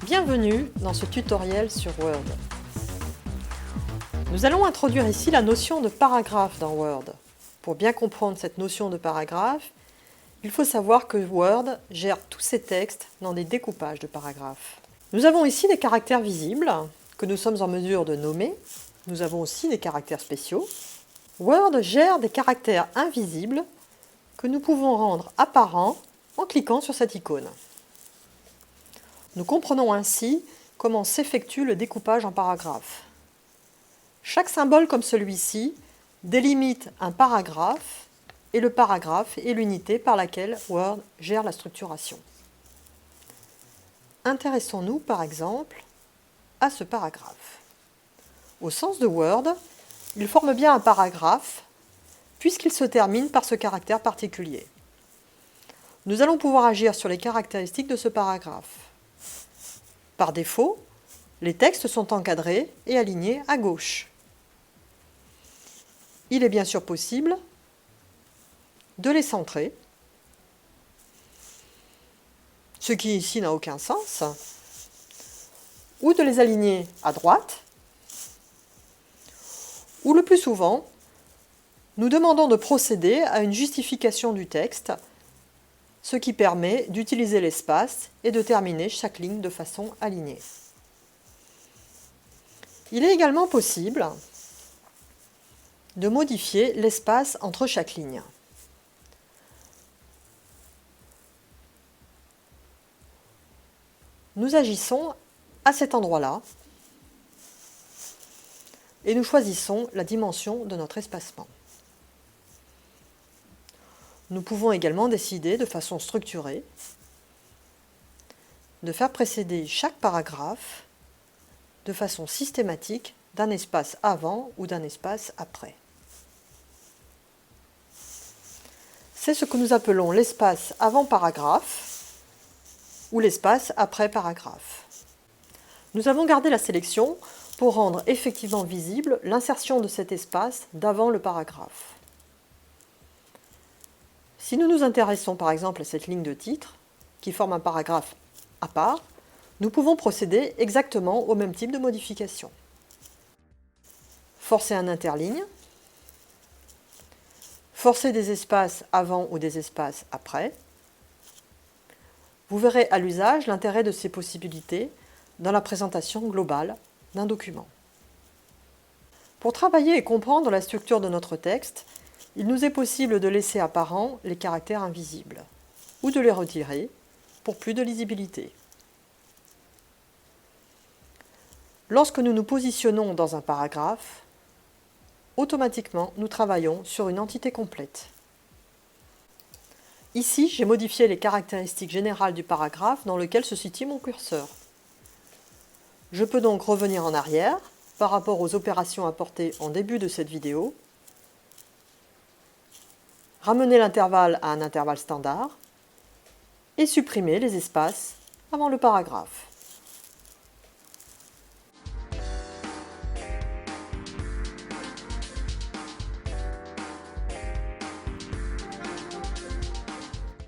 Bienvenue dans ce tutoriel sur Word. Nous allons introduire ici la notion de paragraphe dans Word. Pour bien comprendre cette notion de paragraphe, il faut savoir que Word gère tous ses textes dans des découpages de paragraphes. Nous avons ici des caractères visibles que nous sommes en mesure de nommer. Nous avons aussi des caractères spéciaux. Word gère des caractères invisibles que nous pouvons rendre apparents en cliquant sur cette icône. Nous comprenons ainsi comment s'effectue le découpage en paragraphes. Chaque symbole comme celui-ci délimite un paragraphe et le paragraphe est l'unité par laquelle Word gère la structuration. Intéressons-nous par exemple à ce paragraphe. Au sens de Word, il forme bien un paragraphe puisqu'il se termine par ce caractère particulier. Nous allons pouvoir agir sur les caractéristiques de ce paragraphe. Par défaut, les textes sont encadrés et alignés à gauche. Il est bien sûr possible de les centrer, ce qui ici n'a aucun sens, ou de les aligner à droite, ou le plus souvent, nous demandons de procéder à une justification du texte, ce qui permet d'utiliser l'espace et de terminer chaque ligne de façon alignée. Il est également possible de modifier l'espace entre chaque ligne. Nous agissons à cet endroit-là et nous choisissons la dimension de notre espacement. Nous pouvons également décider de façon structurée de faire précéder chaque paragraphe de façon systématique d'un espace avant ou d'un espace après. C'est ce que nous appelons l'espace avant paragraphe ou l'espace après paragraphe. Nous avons gardé la sélection pour rendre effectivement visible l'insertion de cet espace d'avant le paragraphe. Si nous nous intéressons par exemple à cette ligne de titre, qui forme un paragraphe à part, nous pouvons procéder exactement au même type de modification. Forcer un interligne, forcer des espaces avant ou des espaces après. Vous verrez à l'usage l'intérêt de ces possibilités dans la présentation globale d'un document. Pour travailler et comprendre la structure de notre texte, il nous est possible de laisser apparents les caractères invisibles ou de les retirer pour plus de lisibilité. Lorsque nous nous positionnons dans un paragraphe, automatiquement nous travaillons sur une entité complète. Ici, j'ai modifié les caractéristiques générales du paragraphe dans lequel se situe mon curseur. Je peux donc revenir en arrière par rapport aux opérations apportées en début de cette vidéo, ramener l'intervalle à un intervalle standard et supprimer les espaces avant le paragraphe.